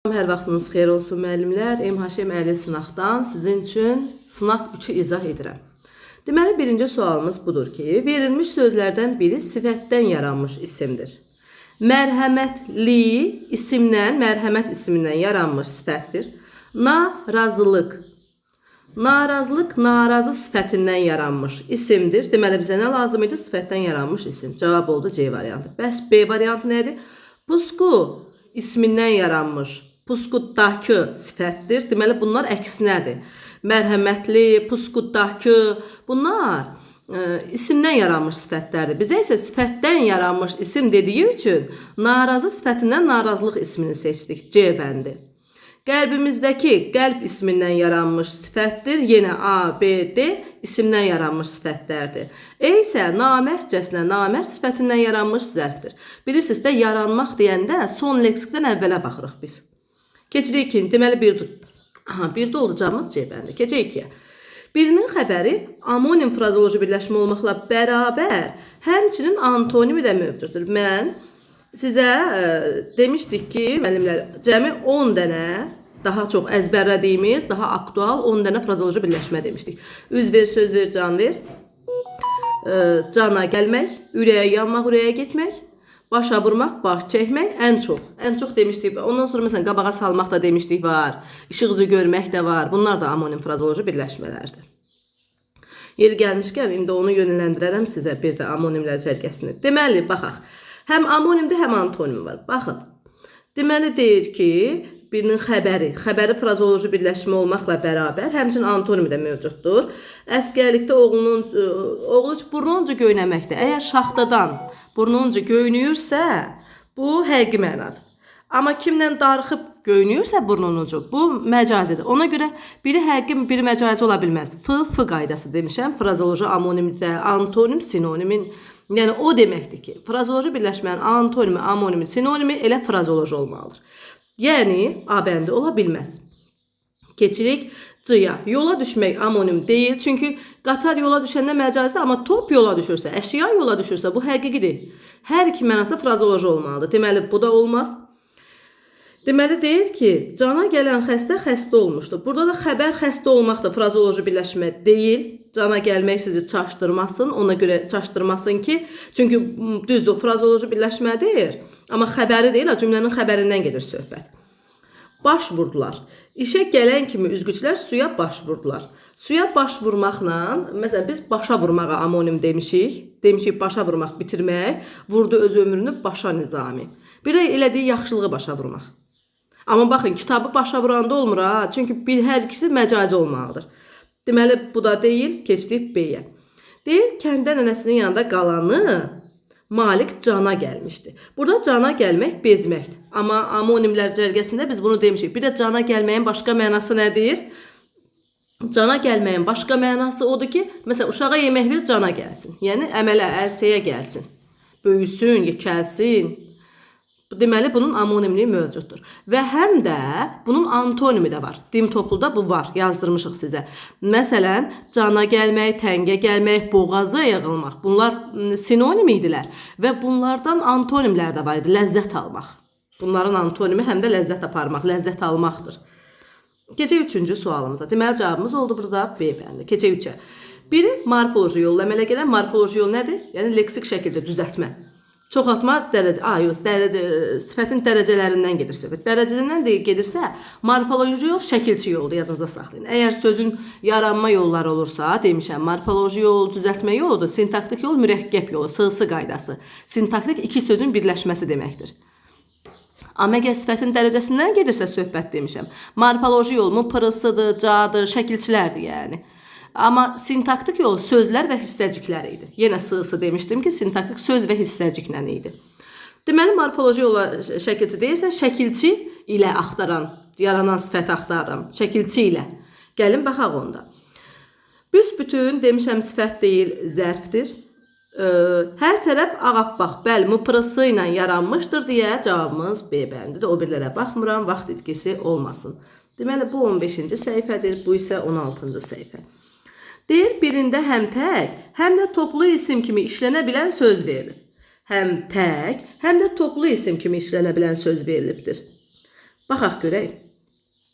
Hər vaxtınız xeyir olsun müəllimlər. MHM50 sınaqdan sizin üçün sınaq 3'ü izah edirəm. Deməli, birinci sualımız budur ki, verilmiş sözlərdən biri sifətdən yaranmış isimdir. Mərhəmətli isimdən, mərhəmət ismindən yaranmış sifətdir. Narazılıq. Narazılıq, narazı sifətindən yaranmış isimdir. Deməli, bizə nə lazım idi? Sifətdən yaranmış isim. Cavab oldu C variantı. Bəs B variantı nədir? Pusku ismindən yaranmış. Puskuddakı sifətdir. Deməli, bunlar əksinədir. Mərhəmətli, puskuddakı, bunlar isimdən yaranmış sifətlərdir. Bizə isə sifətdən yaranmış isim dediyi üçün narazı sifətindən narazılıq ismini seçdik. C bəndi. Qəlbimizdəki qəlb ismindən yaranmış sifətdir. Yenə A, B, D isimdən yaranmış sifətlərdir. E isə namərtcəsinə namərd sifətindən yaranmış zərfdir. Bilirsiniz də, yaranmaq deyəndə son leksikdən əvvələ baxırıq biz. Keçirik ikinci. Deməli, birdə olacağımız C bəndi. Keçək ikiyə. Birinin xəbəri amonim frazoloji birləşmə olmaqla bərabər həmçinin antonimi də mövcuddur. Mən sizə demişdik ki, müəllimlər, cəmi 10 dənə daha çox əzbərlədiyimiz, daha aktual 10 dənə frazoloji birləşmə demişdik. Üz ver, söz ver, can ver. Cana gəlmək, ürəyə yanmaq, ürəyə getmək. Başa vurmaq, baş çəkmək, ən çox demişdik. Ondan sonra məsələn qabağa salmaq da demişdik var. İşıq üzü görmək də var. Bunlar da amonim frazoloji birləşmələrdir. Yeri gəlmişkən indi onu yönləndirərəm sizə bir də amonimlər cərgəsini. Deməli, baxaq. Həm amonimdə, həm antonimi var. Baxın. Deməli deyir ki, birinin xəbəri frazoloji birləşmə olmaqla bərabər həmçinin antonimi də mövcuddur. Əskərlikdə oğlu burnunca göynəməkdə. Əgər şaxtadan burnunca göynüyürsə, bu həqiqi mənadır. Amma kimdən darıxıb göynüyürsə burnunca, bu məcazidir. Ona görə biri həqiqi, biri məcazi ola bilməz. F qaydası demişəm. Frazoloji amonimdə, antonim, sinonimin. Yəni o deməkdir ki, frazoloji birləşmənin antonimi, amonimi, sinonimi elə frazoloji olmalıdır. Yəni A bəndi ola bilməz. Keçirik C-ya. Yola düşmək amonim deyil. Çünki qatar yola düşəndə məcazidir, amma top yola düşürsə, əşya yola düşürsə, bu həqiqidir. Hər iki mənası frazoloji olmalıdır. Deməli, bu da olmaz. Deməli, deyir ki, cana gələn xəstə olmuşdur. Burada da xəbər xəstə olmaq da frazoloji birləşmə deyil. Cana gəlmək sizi çaşdırmasın, ona görə çaşdırmasın ki, çünki düzdür, frazoloji birləşmədir, amma xəbəri deyil, cümlənin xəbərindən gedir söhbət. Baş vurdular. İşə gələn kimi üzgüçlər suya baş vurdular. Suya baş vurmaqla, məsələn, biz başa vurmağa amonim demişik. Demişik başa vurmaq, bitirmək. Vurdu öz ömrünü başa nizami. Bir də elədiyi yaxşılığı başa vurmaq. Amma baxın, kitabı başa vuranda olmur ha. Çünki hər ikisi məcazi olmalıdır. Deməli, bu da deyil, keçdik B-yə. Deyir, kəndə nənəsinin yanında qalanı malik cana gəlmişdi. Burada cana gəlmək bezməkdir. Amma amonimlər cərgəsində biz bunu demişik. Bir də cana gəlməyin başqa mənası nədir? Cana gəlməyin başqa mənası odur ki, məsələn, uşağa yemək ver, cana gəlsin. Yəni, əmələ, ərsəyə gəlsin. Böyüsün, yekəlsin. Deməli, bunun amonimliyi mövcuddur. Və həm də bunun antonimi də var. Dim topluda bu var, yazdırmışıq sizə. Məsələn, cana gəlmək, təngə gəlmək, boğaza yığılmaq. Bunlar sinonim idilər. Və bunlardan antonimlər də var idi, ləzzət almaq. Bunların antonimi həm də ləzzət aparmaq, ləzzət almaqdır. Keçək üçüncü sualımıza. Deməli, cavabımız oldu burada B bəndi. Keçək üçə. Biri morfoloji yolla əmələ gələn. Morfoloji yol nədir? Yəni, leksik şəkildə düzəltmə. Çoxaltma sifətin dərəcələrindən gedir söhbət. Dərəcədən gedirsə, morfoloji yol şəkilçi yoldur, yadınızda saxlayın. Əgər sözün yaranma yolları olursa, demişəm, morfoloji yol düzəltmə yoludur, sintaktik yol mürəkkəb yolu, sığısı qaydası. Sintaktik iki sözün birləşməsi deməkdir. Amma əgər sifətin dərəcəsindən gedirsə söhbət demişəm, morfoloji yol pırısıdır, cadır, şəkilçilərdir yəni. Amma sintaktik yol sözlər və hissəciklər idi. Yenə sığısı demişdim ki, sintaktik söz və hissəciklə idi. Deməli, morfoloji yola şəkilçi deyirsə, şəkilçi ilə axtaran, yaranan sifəti axtaran, şəkilçi ilə. Gəlin, baxaq onda. Büsbütün demişəm, sifət deyil, zərfdir. Hər tərəf ağappaq, bəli, mıpırısı ilə yaranmışdır deyə cavabımız B bəndidir. O birlərə baxmıram, vaxt itkisi olmasın. Deməli, bu 15-ci səhifədir, bu isə 16-cı səhifə. Deyir, birində həm tək, həm də toplu isim kimi işlənə bilən söz verilir. Həm tək, həm də toplu isim kimi işlənə bilən söz verilibdir. Baxaq görək.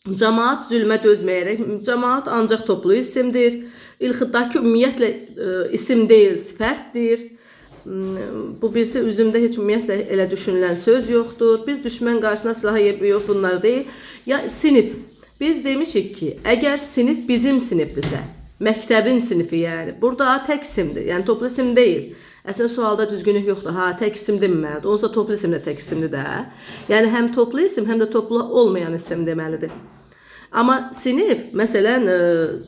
Cəmaət zülmə dözməyərək, cəmaət ancaq toplu isimdir. İlxiddəki ümumiyyətlə isim deyil, sifətdir. Bu birisi üzümdə heç ümumiyyətlə elə düşünülən söz yoxdur. Biz düşmən qarşısına silah yox, bunlar deyil. Ya sinif. Biz demişik ki, əgər sinif bizim sinifdirsə, məktəbin sinifi yəni, burada tək isimdir, yəni toplu isim deyil. Əslində sualda düzgünlük yoxdur. Ha, tək isim deməlidir. Onsa toplu isim də tək isimdir də. Yəni həm toplu isim, həm də toplu olmayan isim deməlidir. Amma sinif, məsələn,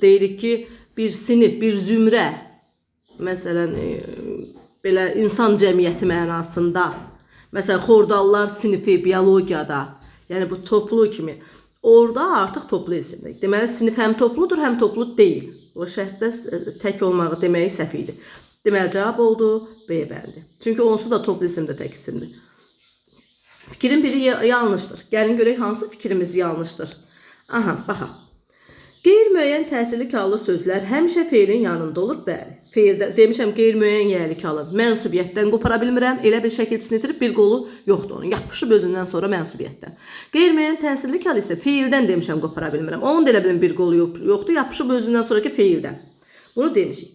deyirik ki, bir sinif, bir zümrə, məsələn, belə insan cəmiyyəti mənasında, məsələn, xordallar sinifi biologiyada, yəni bu toplu kimi, orada artıq toplu isimdir. Deməli, sinif həm topludur, həm toplu deyil. O şərtdə tək olmağı deməyi səhv idi. Deməli, cavab oldu B bəndi. Çünki onsuz da toplu isim də tək isimdir. Fikrin biri yanlışdır. Gəlin görək hansı fikrimiz yanlışdır. Aha, baxaq. Qeyri-müəyyən təsirli kallı sözlər həmişə feilin yanında olur, bəli. Feildə demişəm qeyri-müəyyən yərli kalı mənsubiyyətdən qopara bilmirəm, elə bir şəkilçisini itirib bir qolu yoxdur onun. Yapışıb özündən sonra mənsubiyyətdən. Qeyri-müəyyən təsirli kalı isə feildən demişəm qopara bilmirəm. Onun da elə bir qolu yoxdur, yapışıb özündən sonraki feildən. Bunu demişik.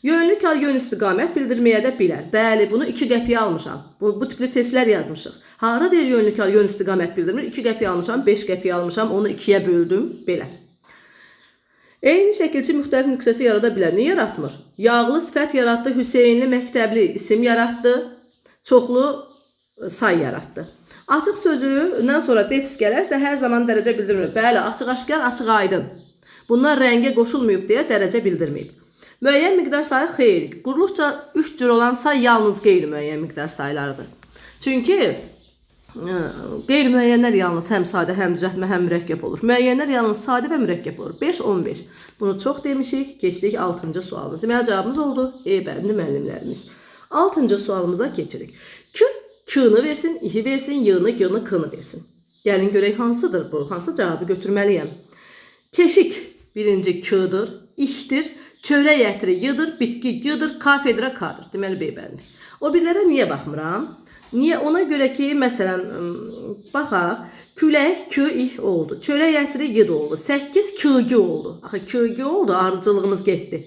Yönlü kal yön istiqamət bildirməyə də bilər. Bəli, bunu 2 qəpiyə almışam. Bu tipli testlər yazmışıq. Harada deyir yönlü kal yön istiqamət bildirmir? 2 qəpiyə almışam, 5 qəpiyə almışam, onu 2-yə böldüm, belə. Eyni şəkilçi müxtəlif nüqsəsi yarada bilər. Niyə yaratmır? Yağlı sifət yaratdı, Hüseynli məktəbli isim yaratdı, çoxlu say yaratdı. Açıq sözündən sonra defis gələrsə hər zaman dərəcə bildirmir. Bəli, açıq-aşkar, açıq-aydın. Bunlar rəngə qoşulmayıb deyə dərəcə bildirməyib. Müəyyən miqdar sayı xeyr. Quruluqca 3 cür olan say yalnız qeyri-müəyyən miqdar saylarıdır. Çünki qeyri-müəyyənlər yalnız həm sadə, həm düzəltmə, həm mürəkkəb olur. Müəyyənlər yalnız sadə və mürəkkəb olur. 5-15. Bunu çox demişik. Keçdik 6-cı sualımız. Deməli cavabımız oldu E bəndi müəllimlərimiz. 6-cı sualımıza keçirik. K-nı versin, i-hi versin, y-nı, g-nı, k-nı versin. Gəlin görək hansıdır bu? Hansı cavabı götürməliyəm? Keşik birinci k-dır, ih-dir. Çörək ətri y-dır, bitki y-dır, kafedra k-dır. Deməli B bəndi. O birlərə niyə baxmıram? Niyə? Ona görə ki, məsələn, baxaq, külək k-ih oldu. Çörək ətri y-də oldu. 8 k-g oldu. Axı k-g oldu, ardıcılığımız getdi.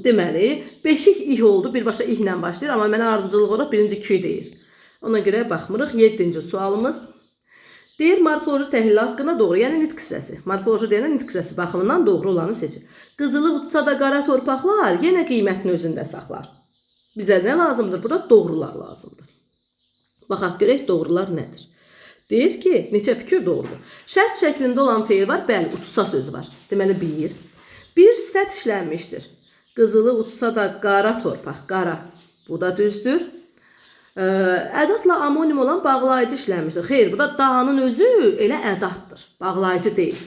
Deməli, beşik ih oldu, birbaşa ihlə başlayır, amma mənə ardıcılıq olaraq birinci k deyir. Ona görə baxmırıq. 7-ci sualımız. Deyir, morfoloji təhlil haqqında doğru, yəni nitq hissəsi. Morfoloji deyilən nitq hissəsi baxımından doğru olanı seçir. Qızılı utsa da qara torpaqlar yenə qiymətini özündə saxlar. Bizə nə lazımdır? Burada doğrular lazımdır. Baxaq görək doğrular nədir? Deyir ki, neçə fikir doğrudur. Şərt şəklində olan feil var, bəli, utsa sözü var. Deməli, bir sifət işlənmişdir. Qızılı utsa da qara torpaq, qara. Bu da düzdür. Ədatla amonim olan bağlayıcı işlənmişdir. Xeyr, bu da dağının özü elə ədatdır. Bağlayıcı deyil.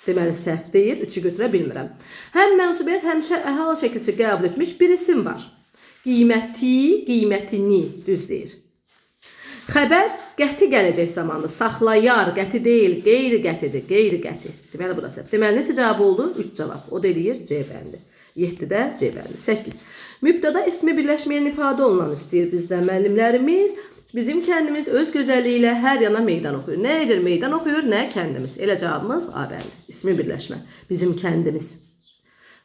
Deməli, səhv deyil, 3-ü götürə bilmirəm. Həm mənsubiyyət, həm hal şəkilçi qəbul etmiş bir isim var. Qiyməti, qiymətini düz deyir. Xəbər qəti gələcək zamandır. Saxlayar, qəti deyil, qeyri-qətidir, qeyri-qəti. Deməli, bu da səhv. Deməli, neçə cavab oldu? 3 cavab. O deyir C bəndi. 7-də C bəndi. 8. Mübtəda ismi birləşməyən ifadə olunan istəyir bizdən müəllimlərimiz. Bizim kəndimiz öz gözəlliyi ilə hər yana meydan oxuyur. Nə edir? Meydan oxuyur, nə kəndimiz? Elə cavabımız A bəndi. İsmi birləşmə. Bizim kəndimiz.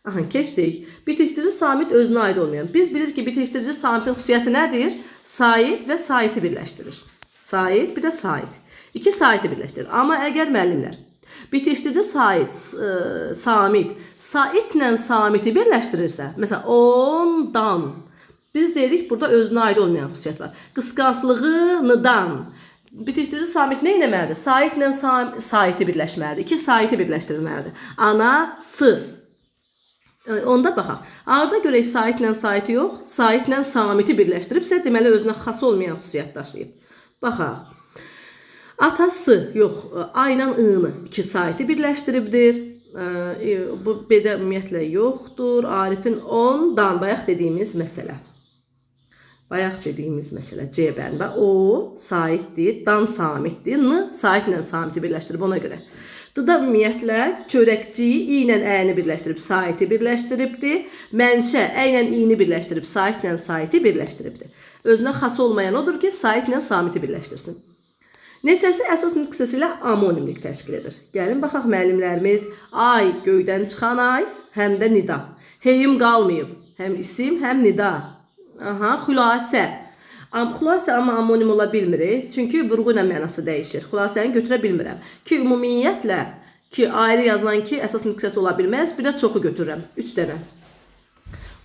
Aha, keçdik. Bitişdirici samit özünə aid olmayan. Biz bilir ki, bitişdirici samitin xüsusiyyəti nədir? Sait və saiti birləşdirir. Sait, bir də sait. 2 saiti birləşdirir. Amma əgər müəllimlər bitişdirici sait, samit, saitlə samiti birləşdirirsə, məsələn, ondan, biz deyirik, burada özünə aid olmayan xüsusiyyət var. Qısqanclığından. Bitişdirici samit nə eləməlidir? Saitlə saiti birləşməlidir. 2 saiti birləşdirilməlidir. Anası. Onda baxaq. Arada görək saitlə saiti yox, saitlə samiti birləşdiribsə, deməli özünə xas olmayan xüsusiyyət daşıyıb. Baxaq. Atası yox, A ilə I-nı 2 saiti birləşdiribdir. Bu B-də ümumiyyətlə yoxdur. Arifin ondan bayaq dediyimiz məsələ. Bayaq dediyimiz məsələ C bəndi. O saitdir, dan samitdir. N saitlə samiti birləşdirib ona görə. D-da ümumiyyətlə çörəkçi I ilə Ə-ni birləşdirib saiti birləşdiribdir. Mənşə Ə ilə I-ni birləşdirib saitlə saiti birləşdiribdir. Özünə xas olmayan odur ki, saitlə samiti birləşdirsin. Neçəsi əsas nitq hissəsi ilə amonimlik təşkil edir? Gəlin baxaq müəllimlərimiz. Ay, göydən çıxan ay, həm də nida. Heyim qalmayıb. Həm isim, həm nida. Aha, xülasə. Xülasə amma amonim ola bilmir. Çünki vurğu ilə mənası dəyişir. Xülasəni götürə bilmirəm. Ki ümumiyyətlə ki ayrı yazılan ki əsas nitq hissəsi ola bilməz. Bir də çoxu götürürəm. 3 dənə.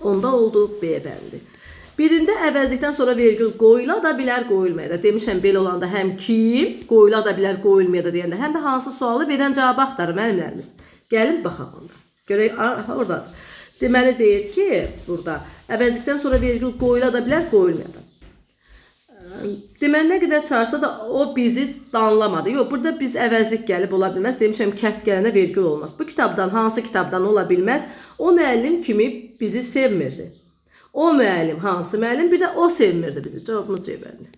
Onda oldu B bəndi. Birində əvəzlikdən sonra vergül qoyula da bilər, qoyulmaya da. Demişəm belə olanda həm kim, qoyula da bilər, qoyulmaya da deyəndə, həm də hansı sualı verən cavabı axtarır müəllimlərimiz. Gəlin baxaq onda. Görək orada. Deməli deyir ki, burada əvəzlikdən sonra vergül qoyula da bilər, qoyulmaya da. Deməli nə qədər çağırsa da o bizi danlamadı. Yox, burada biz əvəzlik gəlib ola bilməz. Demişəm kəf gələndə vergül olmaz. Bu kitabdan, hansı kitabdan ola bilməz? O müəllim kimi bizi sevmirdi. O müəllim, hansı müəllim? Bir də o sevmirdi bizi. Cavabımız C bəndi.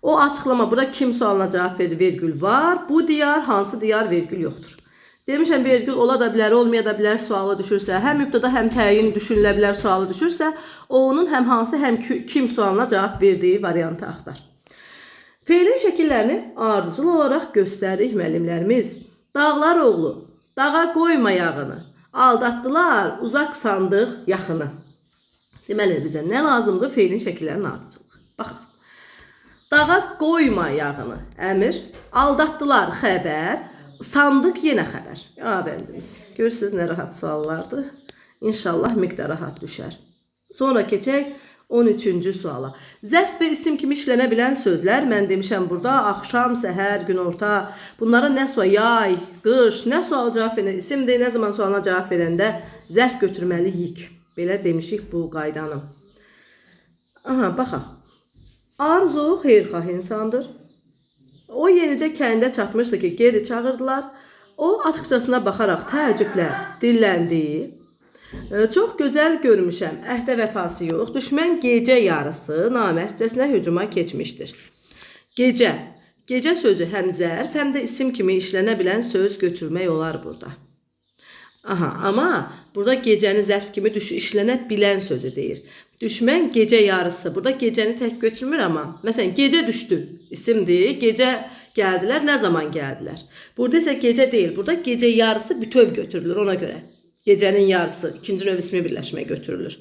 O açıqlama, burada kim sualına cavab verdi? Vergül var. Bu diyar, hansı diyar? Vergül yoxdur. Demişəm, vergül ola da bilər, olmaya da bilər sualı düşürsə, həm mübtəda, həm təyin düşünülə bilər sualı düşürsə, onun həm hansı, həm kim sualına cavab verdiyi variantı axtar. Feilin şəkillərini ardıcıl olaraq göstəririk müəllimlərimiz. Dağlar oğlu, dağa qoyma yağını, aldatdılar, uzaq sandıq yaxını. Deməli, bizə nə lazımdır? Feilin şəkillərinin ardıcılığı. Baxaq. Dağa qoyma yağını, əmr, aldatdılar, xəbər, sandıq yenə xəbər. Bəndimiz. Görürsünüz nə rahat suallardır. İnşallah miqdar rahat düşər. Sonra keçək 13-cü suala. Zərf və isim kimi işlənə bilən sözlər. Mən demişəm burada axşam, səhər, günorta. Bunlara nə sual, yay, qış, nə sual cavab verəndə, isimdir, nə zaman sualına cavab verəndə zərf götürməliyik. Belə demişik bu qaydanı. Aha, baxaq. Arzu xeyirxah insandır. O yenicə kəndə çatmışdı ki, geri çağırdılar. O açıqcasına baxaraq təəccüblə dilləndi. Çox gözəl görmüşəm, əhdə vəfası yox. Düşmən gecə yarısı namərdcəsinə hücuma keçmişdir. Gecə. Gecə sözü həm zərf, həm də isim kimi işlənə bilən söz götürmək olar burada. Aha, amma burada gecəni zərf kimi işlənə bilən sözü deyir. Düşmən gecə yarısı. Burada gecəni tək götürmür amma. Məsələn, gecə düşdü. İsimdir. Gecə gəldilər. Nə zaman gəldilər? Burada isə gecə deyil. Burada gecə yarısı bütöv götürülür ona görə. Gecənin yarısı. İkinci növ ismi birləşmə götürülür.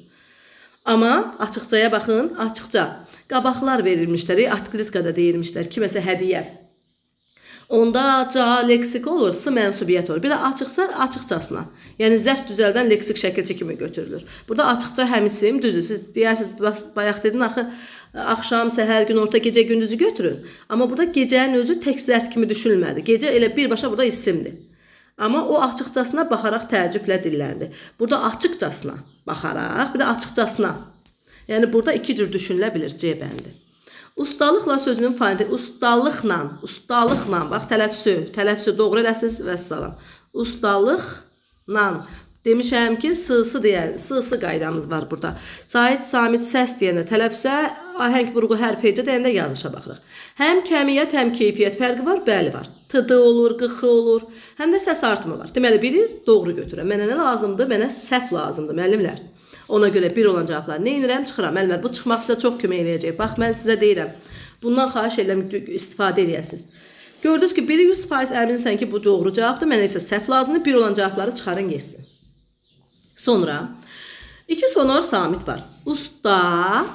Amma açıqcaya baxın. Açıqca. Qabaqlar verilmişlər. Atkritkada deyilmişlər. Kiməsə hədiyə. Onda leksik olur, mənsubiyyət olur. Bir də açıqsa açıqcasına. Yəni zərf düzəldən leksik şəkilçi kimi götürülür. Burada açıqca həm isim, düzdür. Siz deyirsiniz, bayaq dedin axı axşam, səhər, günorta, gecə, gündüzü götürün. Amma burada gecənin özü tək zərf kimi düşünülmədi. Gecə elə birbaşa burada isimdir. Amma o açıqcasına baxaraq təəccüblə dilləndi. Burada açıqcasına baxaraq, bir də açıqcasına. Yəni burada iki cür düşünülə bilir C bəndi. Ustalıqla sözünün faili, ustalıqla, bax tələffüzü doğru eləsiniz və salam. Ustalıqla, demişəm ki, sısı qaydamız var burada. Sait, samit, səs deyəndə tələffüzə, ahəng, vurğu, hərf, hecə deyəndə yazışa baxırıq. Həm kəmiyyət, həm keyfiyyət fərqi var, bəli var. Tıdı olur, qıxı olur, həm də səs artımı var. Deməli, biri doğru götürəm. Mənə nə lazımdır? Mənə səhv lazımdır, müəllimlər. Ona görə bir olan cavablar nə edirəm? Çıxıram. Müəllimlər, bu çıxmaq sizə çox kömək eləyəcək. Bax, mən sizə deyirəm. Bundan xahiş edirəm istifadə edəsiniz. Gördünüz ki, biri 100% əminsən ki, bu doğru cavabdır. Mənə isə səhv lazımdır. Bir olan cavabları çıxarın, geçsin. Sonra iki sonor samit var. Ustalıqla,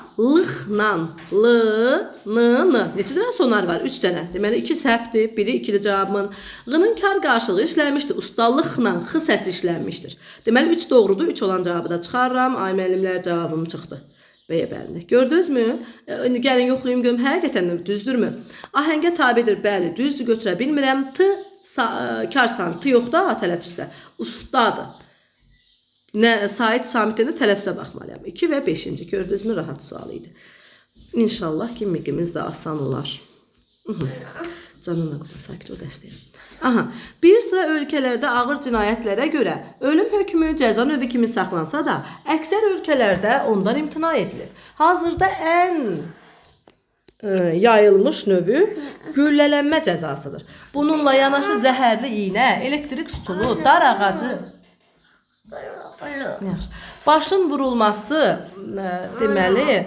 l-n-n. Neçə dənə sonar var? 3 dənə. Deməli, 2 səhvdir, biri 2-dir cavabın. Ğının kar qarşılığı işlənmişdir. Ustalıqla x səsi işlənmişdir. Deməli, 3 doğrudur, 3 olan cavabı da çıxarıram. Ay müəllimlər, cavabım çıxdı. B bəndi. Gördünüzmü? Gəlin yoxlayım görüm, həqiqətən düzdürmü? Ahəngə tabidir, bəli, düzdür, götürə bilmirəm. Karsan, t yoxda, tələffüzdə. Ustadır. Sait samitində tələffüzə baxmalıyam. 2 və 5-ci. Gördünüzmü? Rahat sual idi. İnşallah ki, miqimiz də asan olar. Canınla qulaq, sakit ol dəstəyəm. Aha, bir sıra ölkələrdə ağır cinayətlərə görə ölüm hökmü cəza növü kimi saxlansa da, əksər ölkələrdə ondan imtina edilir. Hazırda ən yayılmış növü güllələnmə cəzasıdır. Bununla yanaşı zəhərli iynə, elektrik stulu, dar ağacı, Yaxşı. Başın vurulması, deməli,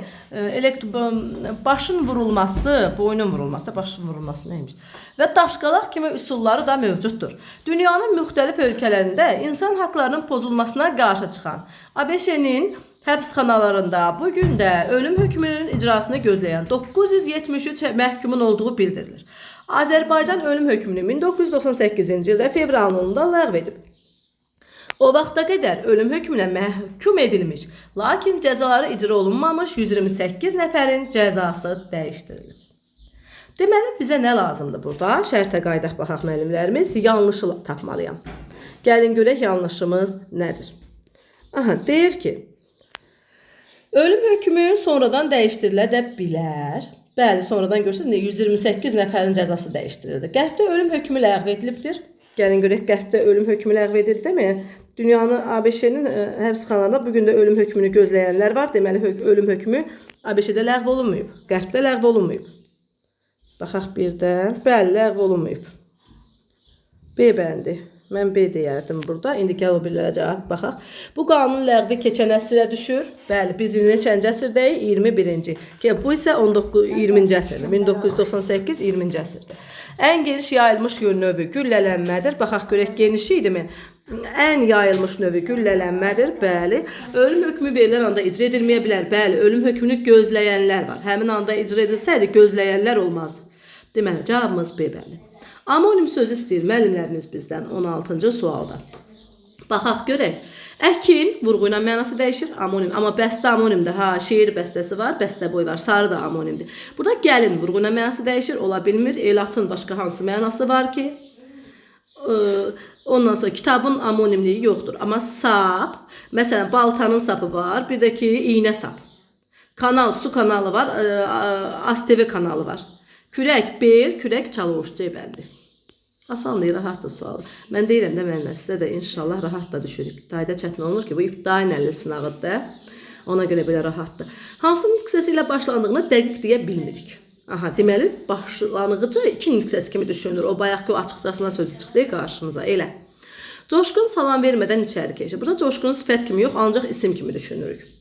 başın vurulması, boynun vurulması, başın vurulması neymiş? Və daşqalaq kimi üsulları da mövcuddur. Dünyanın müxtəlif ölkələrində insan haqlarının pozulmasına qarşı çıxan ABŞ-nin həbsxanalarında bugün də ölüm hökmünün icrasını gözləyən 973 məhkumun olduğu bildirilir. Azərbaycan ölüm hökmünü 1998-ci ildə fevralın 10-da ləğv edib. O vaxta qədər ölüm hökmünə məhkum edilmiş, lakin cəzaları icra olunmamış 128 nəfərin cəzası dəyişdirilib. Deməli, bizə nə lazımdır burada? Şərtə qaydaq baxaq müəllimlərimiz, yanlışı tapmalıyam. Gəlin görək yanlışımız nədir? Aha, deyir ki, ölüm hökmü sonradan dəyişdirilə də bilər. Bəli, sonradan görürsünüz, 128 nəfərin cəzası dəyişdirildi. Qərbdə ölüm hökmü ləğv edilibdir. Gəlin görək, qərbdə ölüm hökmü ləğv edildi-mi? Dünyanın ABŞ-nin həbsxanalarında bugün də ölüm hökmünü gözləyənlər var. Deməli, ölüm hökmü ABŞ-də ləğv olunmayıb, qərbdə ləğv olunmayıb. Baxaq bir də, bəli, ləğv olunmayıb. B bəndi. Mən B deyərdim burada. İndi gəl o birlərə cavab baxaq. Bu qanun ləğvi keçən əsrə düşür. Bəli, biz neçənci əsrdəyik? 21-ci. Bu isə 20-ci əsrdir. 1998-20-ci əsrdir. Ən geniş yayılmış növü güllələnmədir. Baxaq görək, genişi idimi? Ən yayılmış növü güllələnmədir. Bəli, ölüm hökmü verilən anda icra edilməyə bilər. Bəli, ölüm hökmünü gözləyənlər var. Həmin anda icra edilsəydi, gözləyənlər olmazdı. Deməli, cavabımız B bəli. Amonim sözü istəyir müəllimlərimiz bizdən 16-cı sualda. Baxaq görək. Əkin vurğu ilə mənası dəyişir, amonim. Amma bəstə amonimdir. Ha, şeir bəstəsi var, bəstə boy var. Sarı da amonimdir. Burada gəlin vurğu ilə mənası dəyişir, ola bilmir. Elatın başqa hansı mənası var ki? Ondan sonra kitabın amonimliyi yoxdur. Amma sap, məsələn, baltanın sapı var, bir də ki, iynə sap. Kanal, su kanalı var, ASTV kanalı var. Kürək, bel, kürək, çalıvuş, ceybəndi. Asandır, rahatdır sualı. Mən deyirəm də mənlər, sizə də inşallah rahat da düşürük. Dayda çətin olmur ki, bu ibtidai nəlli sınağıdır. Ona görə belə rahatdır. Hansı nüqsəsi ilə başlandığını dəqiq deyə bilmirik. Aha, deməli, başlanğıcı iki nüqsəsi kimi düşünülür. O bayaq ki, o açıqcasına sözü çıxdı qarşımıza. Elə. Coşqun salam vermədən içəri keçir. Burada coşqun sifət kimi yox, ancaq isim kimi düşünürük.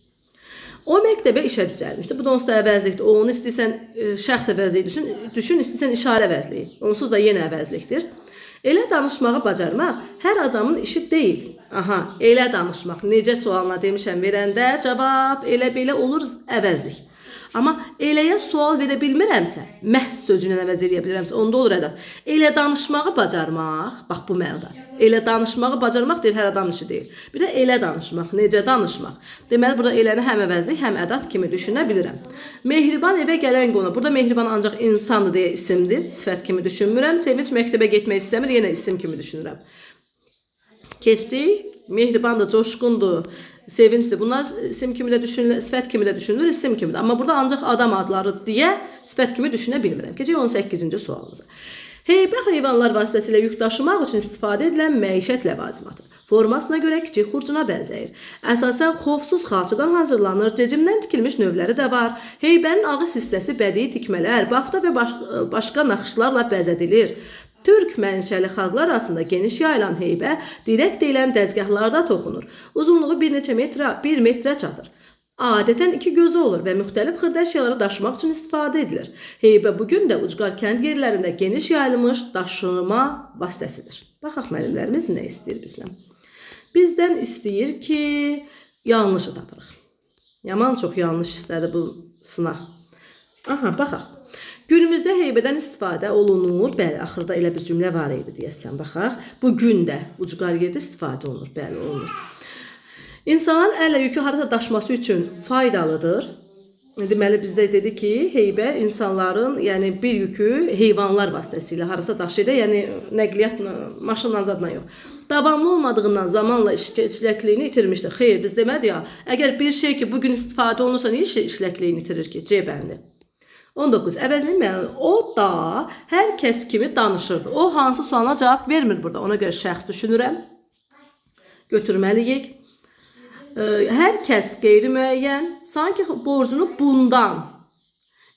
O məktəbə işə düzəlmişdi. Bu da onsuz da əvəzlikdir. Onu istəyirsən şəxs əvəzliyi düşün, istəyirsən işarə əvəzliyi. Onsuz da yenə əvəzlikdir. Elə danışmağı bacarmaq hər adamın işi deyil. Aha, elə danışmaq. Necə sualına demişəm verəndə cavab elə belə olur əvəzlik. Amma eləyə sual verə bilmirəmsə, məhz sözünə əvəz edə bilirəmsə, onda olur ədat. Elə danışmağı bacarmaq, bax bu mənada. Elə danışmağı bacarmaq deyil, hər adam işi deyil. Bir də elə danışmaq, necə danışmaq. Deməli, burada eləni həm əvəzlik, həm ədat kimi düşünə bilirəm. Mehriban evə gələn qonu. Burada mehriban ancaq insandır deyə isimdir, sifət kimi düşünmürəm. Sevinç məktəbə getmək istəmir, yenə isim kimi düşünürəm. Keçdik. Mehribandır, coşqundur, sevincdir. Bunlar isim kimi də düşünülür, sifət kimi də düşünülür, isim kimi də. Amma burada ancaq adam adları deyə sifət kimi düşünə bilmirəm. Keçək 18-ci sualımıza. Heybə heyvanlar vasitəsilə yük daşımaq üçün istifadə edilən məişət ləvazimatıdır. Formasına görə kiçik xurcuna bənzəyir. Əsasən xovsuz xalçadan hazırlanır, cecimdən tikilmiş növləri də var. Heybənin ağız hissəsi bədii tikmələr, bafta və başqa naxışlarla bəzədilir. Türk mənşəli xalqlar arasında geniş yayılan heybə direkt deyilən dəzgahlarda toxunur. Uzunluğu bir metrə çatır. Adətən iki gözü olur və müxtəlif xırda əşyaları daşımaq üçün istifadə edilir. Heybə bugün də ucqar kənd yerlərində geniş yayılmış daşıma vasitəsidir. Baxaq müəllimlərimiz nə istəyir bizdən? Bizdən istəyir ki, yanlışı tapırıq. Yaman çox yanlış istədi bu sınaq. Aha, baxaq. Günümüzdə heybədən istifadə olunur. Bəli, axırda elə bir cümlə var idi deyəsən. Baxaq, bu gün də ucqar yerdə istifadə olunur. Bəli, olunur. İnsanların əllə yükü harasa daşıması üçün faydalıdır. Deməli, bizdə dedi ki, heybə insanların, yəni bir yükü heyvanlar vasitəsilə harasa daşıyır. Yəni, nəqliyyat maşınla zadla yox. Davamlı olmadığından zamanla işləkliyini itirmişdir. Xeyr, biz demədik ya, əgər bir şey ki, bugün istifadə olunursa, niyə işləkliyini itirir ki? C bəndi. 19. Əvəzli məna. O da hər kəs kimi danışırdı. O hansı sualına cavab vermir burada. Ona görə şəxs düşünürəm. Götürməliyik. Hər kəs qeyri-müəyyən, sanki borcunu bundan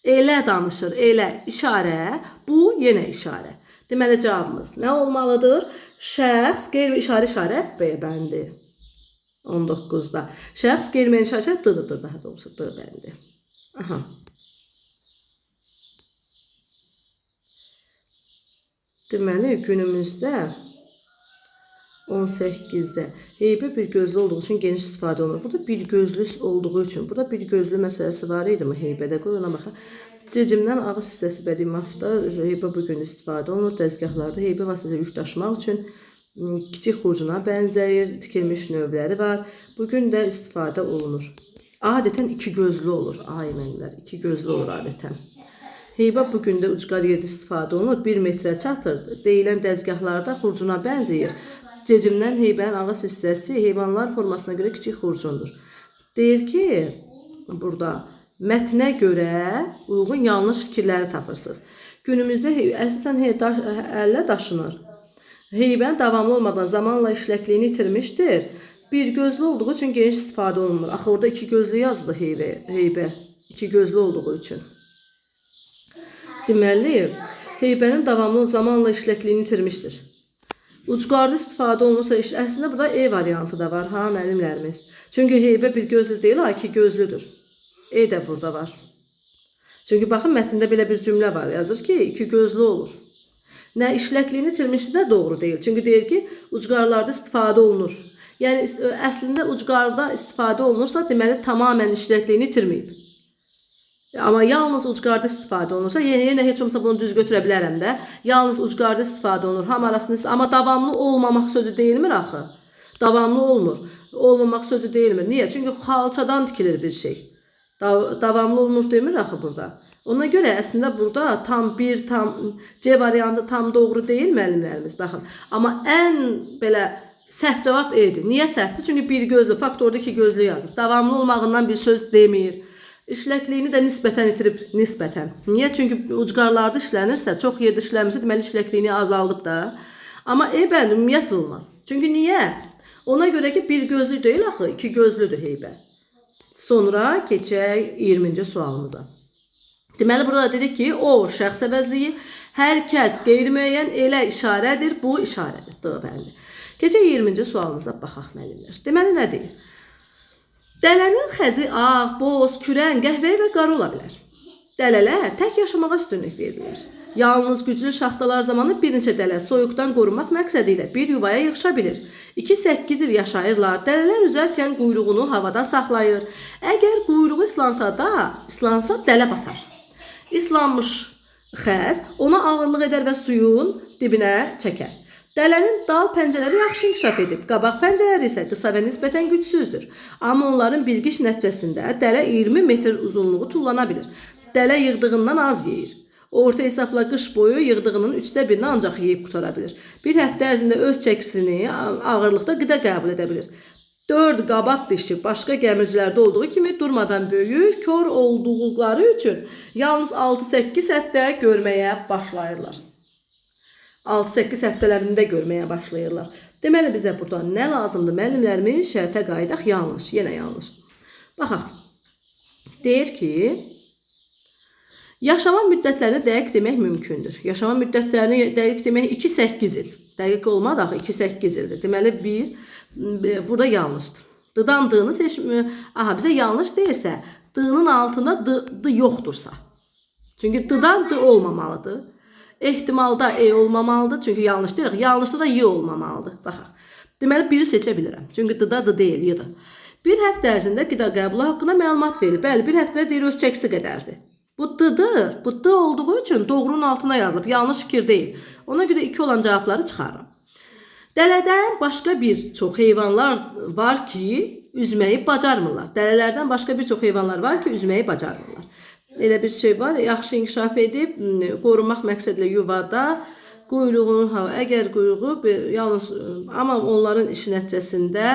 elə danışır, elə işarə, bu yenə işarə. Deməli cavabımız nə olmalıdır? Şəxs, qeyri-işarə, B bəndi. 19-da. Şəxs qeyri-mənşəçə d-dır, daha doğrusu d bəndi. Aha. Deməli, günümüzdə 18-də heybə bir gözlü olduğu üçün geniş istifadə olunur. Burada bir gözlü olduğu üçün, burada bir gözlü məsələsi var idi mi heybədə? Qoy ona baxaq. Cicimdən ağız hissəsi bədii mafda heybə bugün istifadə olunur. Dəzgahlarda heybə vasitəsilə yük daşımaq üçün kiçik xurcuna bənzəyir, tikilmiş növləri var. Bugün də istifadə olunur. Adətən iki gözlü olur. Ay mənlər, iki gözlü olur adətən. Heybə bugün də ucqar yerdə istifadə olunur. 1 metrə çatır. Deyilən dəzgahlarda xurcuna bənzəyir. Cecimdən heybənin ağız hissəsi heyvanlar formasına görə kiçik xurcundur. Deyir ki, burada mətnə görə uyğun yanlış fikirləri tapırsınız. Günümüzdə əsasən əllə daşınır. Heybənin davamlı olmadan zamanla işləkliyini itirmişdir. Bir gözlü olduğu üçün geniş istifadə olunmur. Axı orada iki gözlü yazdı heybə. İki gözlü olduğu üçün. Deməli, heybənin davamlı zamanla işləkliyini itirmişdir. Ucqarda istifadə olunursa, əslində burada E variantı da var, ha, müəllimlərimiz. Çünki heybə bir gözlü deyil, iki gözlüdür. E də burada var. Çünki baxın, mətndə belə bir cümlə var, yazır ki, iki gözlü olur. Nə işləkliyini itirmişdir də doğru deyil. Çünki deyir ki, ucqarlarda istifadə olunur. Yəni, əslində ucqarda istifadə olunursa, deməli, tamamən işləkliyini itirməyib. Amma yalnız ucqarda istifadə olunursa, yenə heç olmasa bunu düz götürə bilərəm də. Yalnız ucqarda istifadə olunur, ham arasında, amma davamlı olmamaq sözü deyilmir axı. Davamlı olmur. Olmamaq sözü deyilmir. Niyə? Çünki xalçadan tikilir bir şey. Davamlı olmur demir axı burada. Ona görə əslində burada C variantı tam doğru deyil müəllimlərimiz. Baxın. Amma ən belə səhv cavab E'dir. Niyə səhvdir? Çünki bir gözlü, faktorda iki gözlü yazıb. Davamlı olmağından bir söz demir. İşləkliyini də nisbətən itirib, nisbətən. Niyə? Çünki ucqarlarda işlənirsə, çox yerdə işlənmirsə, deməli işləkliyini azaldıb da. Amma bəli, ümumiyyətlə olmaz. Çünki niyə? Ona görə ki, bir gözlü deyil axı, iki gözlüdür heybə. Sonra keçək 20-ci sualımıza. Deməli, burada dedik ki, o şəxs əvəzliyi, hər kəs qeyri-müəyyən elə işarədir, bu işarədir. Bəli. Keçək 20-ci sualımıza baxaq müəllimlər. Deməli, nə deyir? Dələnin xəzi ağ, boz, kürən, qəhvəyi və qara ola bilər. Dələlər tək yaşamağa üstünlük verilir. Yalnız güclü şaxtalar zamanı bir neçə dələ soyuqdan qorunmaq məqsədi ilə bir yuvaya yığışa bilir. 2-8 il yaşayırlar. Dələlər üzərkən quyruğunu havada saxlayır. Əgər quyruğu islansa dələ batar. İslanmış xəz ona ağırlıq edər və suyun dibinə çəkər. Dələnin dal pəncələri yaxşı inkişaf edib, qabaq pəncələri isə qısa və nisbətən gücsüzdür. Amma onların bilgiç nəticəsində dələ 20 metr uzunluğu tullana bilir. Dələ yığdığından az yeyir. Orta hesabla qış boyu yığdığının 1/3 ancaq yeyib qutara bilir. Bir həftə ərzində öz çəkisini ağırlıqda qida qəbul edə bilir. 4 qabaq dişi başqa gəmircilərdə olduğu kimi durmadan böyür, kör olduqları üçün yalnız 6-8 həftə görməyə başlayırlar. 6-8 həftələrində görməyə başlayırlar. Deməli, bizə burada nə lazımdır? Müəllimlərimiz şərtə qayıdaq, yanlış, yenə yanlış. Baxaq, deyir ki, yaşama müddətlərini dəqiq demək mümkündür. Yaşama müddətlərini dəqiq demək 2-8 il. Dəqiq olmadı axı, 2-8 ildir. Deməli, burada yanlışdır. D-dan D-nı seçmir. Aha, bizə yanlış deyirsə, D-nın altında D yoxdursa. Çünki D-dan D olmamalıdır. Ehtimalda E olmamalıdır. Çünki yanlış deyirik. Yanlışda da Y olmamalıdır. Baxaq. Deməli, biri seçə bilirəm. Çünki D-da D deyil, Y-dır. Bir həftə ərzində qida qəbulu haqqında məlumat verir. Bəli, bir həftədə deyir, öz çəkisi qədərdir. Bu D-dır. Bu D olduğu üçün doğrunun altına yazılıb. Yanlış fikir deyil. Ona görə 2 olan cavabları çıxarım. Dələdən başqa bir çox heyvanlar var ki, üzməyi bacarmırlar. Dələlərdən başqa bir çox heyvanlar var ki, üzməyi bacarmırlar. Elə bir şey var, yaxşı inkişaf edib, qorunmaq məqsədlə yuvada, əgər quyruğu, yalnız, amma onların işi nəticəsində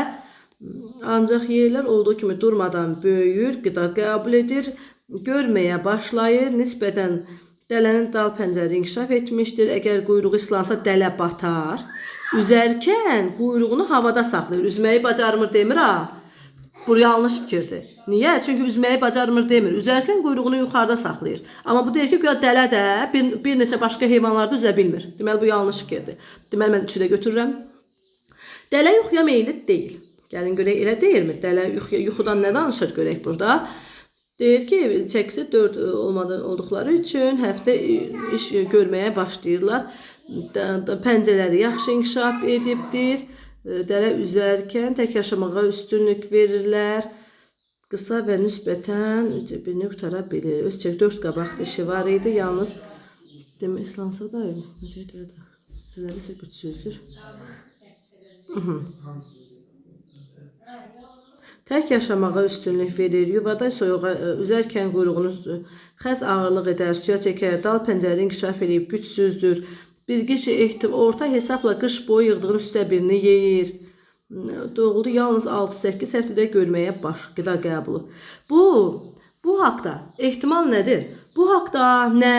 ancaq yerlər olduğu kimi durmadan böyüyür, qida qəbul edir, görməyə başlayır, nisbətən dələnin dal pəncələri inkişaf etmişdir, əgər quyruğu islansa dələ batar, üzərkən quyruğunu havada saxlayır, üzməyi bacarmır demir ha. Bu yanlış fikirdir. Niyə? Çünki üzməyi bacarmır demir. Üzərkən quyruğunu yuxarıda saxlayır. Amma bu deyir ki, dələ də bir neçə başqa heyvanlarda üzə bilmir. Deməli, bu yanlış fikirdir. Deməli, mən 3-ü də götürürəm. Dələ yuxuya meyilli deyil. Gəlin görək, elə deyilmi? Dələ yuxudan nə danışır görək burada? Deyir ki, çəkisi 4 olduqları üçün həftə iş görməyə başlayırlar. Pəncələri yaxşı inkişaf edibdir. Dələ üzərkən tək yaşamağa üstünlük verirlər. Qısa və nisbətən birini qutara bilir. Öz 4 qabaq dişi var idi. Yalnız demək islansa da necələri isə gücsüzdür. Tək yaşamağa üstünlük verir. Yuvada soyuğa üzərkən quyruğunuz xəz ağırlıq edər, suya çəkər, dal pəncələri inkişaf edib gücsüzdür. Bir kişi orta hesabla qış boyu yığdığın üstə birini yeyir. Doğuldu yalnız 6-8 həftədə görməyə qida qəbulu. Bu haqda ehtimal nədir? Bu haqda nə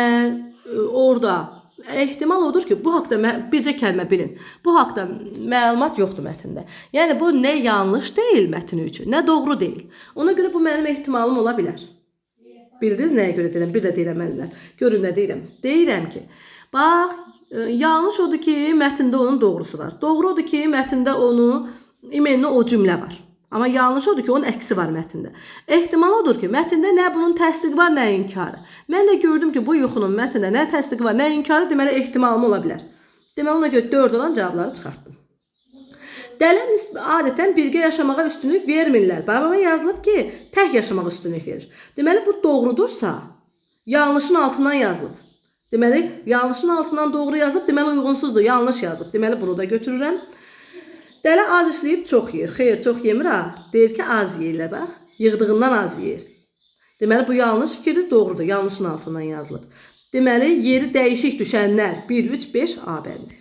orada? Ehtimal odur ki, bu haqda bircə kəlmə bilin. Bu haqda məlumat yoxdur mətndə. Yəni bu nə yanlış deyil mətni üçün, nə doğru deyil. Ona görə bu mənim ehtimalım ola bilər. Bildiniz nəyə görə deyirəm? Bir də deyirəm mənlər. Görün nə deyirəm? Deyirəm ki, bax, yanlış odur ki, mətndə onun doğrusu var. Doğru odur ki, mətndə imenli o cümlə var. Amma yanlış odur ki, onun əksi var mətndə. Ehtimal odur ki, mətndə nə bunun təsdiqi var, nə inkarı. Mən də gördüm ki, bu yuxunun mətndə nə təsdiqi var, nə inkarı, deməli ehtimalım ola bilər. Deməli ona görə 4 olan cavabları çıxartdım. Dələ adətən birgə yaşamağa üstünlük vermirlər. Babama yazılıb ki, tək yaşamağa üstünlük verir. Deməli bu doğrudursa, yanlışın altından yazılıb. Deməli yanlışın altından doğru yazılıb, deməli uyğunsuzdur, yanlış yazılıb. Deməli bunu da götürürəm. Dələ az işləyib çox yeyir. Xeyr, çox yemir ha. Deyir ki, az yeyirlər, bax. Yığdığından az yeyir. Deməli, bu yanlış fikirdir, doğrudur. Yanlışın altından yazılıb. Deməli, yeri dəyişik düşənlər 1, 3, 5 A bəndi.